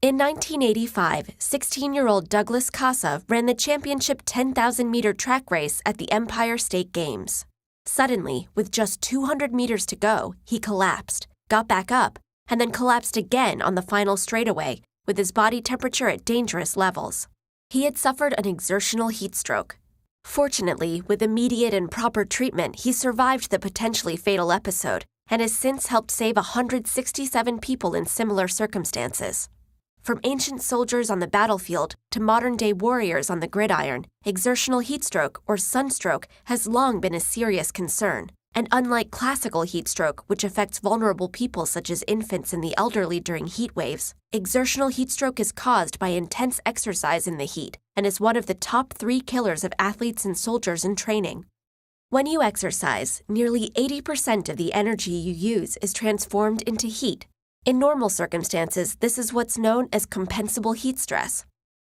In 1985, 16-year-old Douglas Casa ran the championship 10,000-meter track race at the Empire State Games. Suddenly, with just 200 meters to go, he collapsed, got back up, and then collapsed again on the final straightaway, with his body temperature at dangerous levels. He had suffered an exertional heat stroke. Fortunately, with immediate and proper treatment, he survived the potentially fatal episode and has since helped save 167 people in similar circumstances. From ancient soldiers on the battlefield to modern-day warriors on the gridiron, exertional heat stroke or sunstroke has long been a serious concern. And unlike classical heat stroke, which affects vulnerable people such as infants and the elderly during heat waves, exertional heat stroke is caused by intense exercise in the heat and is one of the top 3 killers of athletes and soldiers in training. When you exercise, nearly 80% of the energy you use is transformed into heat. In normal circumstances, this is what's known as compensable heat stress.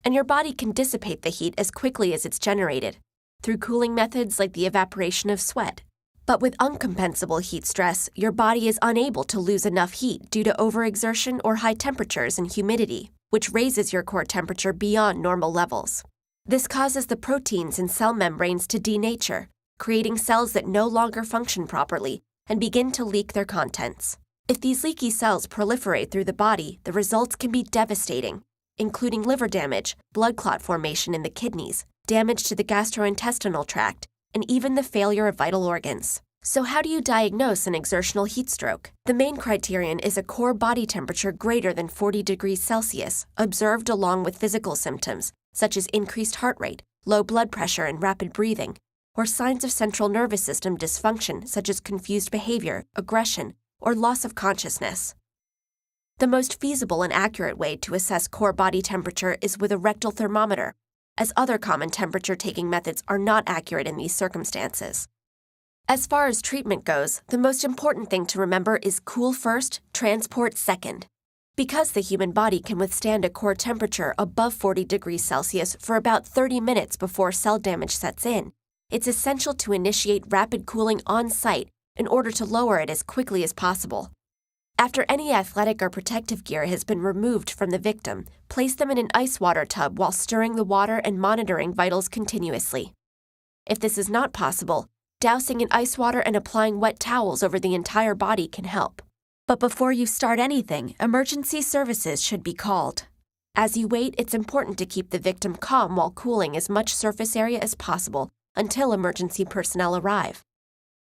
And your body can dissipate the heat as quickly as it's generated, through cooling methods like the evaporation of sweat. But with uncompensable heat stress, your body is unable to lose enough heat due to overexertion or high temperatures and humidity, which raises your core temperature beyond normal levels. This causes the proteins in cell membranes to denature, creating cells that no longer function properly and begin to leak their contents. If these leaky cells proliferate through the body, the results can be devastating, including liver damage, blood clot formation in the kidneys, damage to the gastrointestinal tract, and even the failure of vital organs. So how do you diagnose an exertional heat stroke? The main criterion is a core body temperature greater than 40 degrees Celsius, observed along with physical symptoms, such as increased heart rate, low blood pressure and rapid breathing, or signs of central nervous system dysfunction such as confused behavior, aggression, or loss of consciousness. The most feasible and accurate way to assess core body temperature is with a rectal thermometer, as other common temperature-taking methods are not accurate in these circumstances. As far as treatment goes, the most important thing to remember is cool first, transport second. Because the human body can withstand a core temperature above 40 degrees Celsius for about 30 minutes before cell damage sets in, it's essential to initiate rapid cooling on-site in order to lower it as quickly as possible. After any athletic or protective gear has been removed from the victim, place them in an ice water tub while stirring the water and monitoring vitals continuously. If this is not possible, dousing in ice water and applying wet towels over the entire body can help. But before you start anything, emergency services should be called. As you wait, it's important to keep the victim calm while cooling as much surface area as possible until emergency personnel arrive.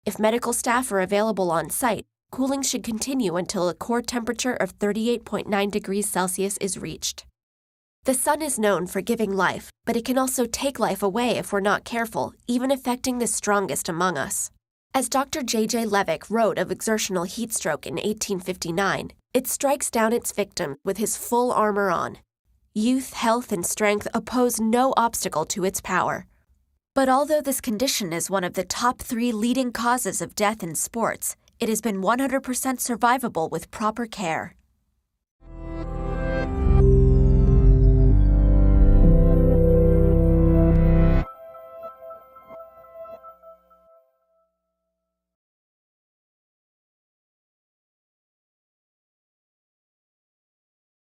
If medical staff are available on site, cooling should continue until a core temperature of 38.9 degrees Celsius is reached. The sun is known for giving life, but it can also take life away if we're not careful, even affecting the strongest among us. As Dr. J.J. Levick wrote of exertional heat stroke in 1859, it strikes down its victim with his full armor on. Youth, health, and strength oppose no obstacle to its power. But although this condition is one of the top 3 leading causes of death in sports, it has been 100% survivable with proper care.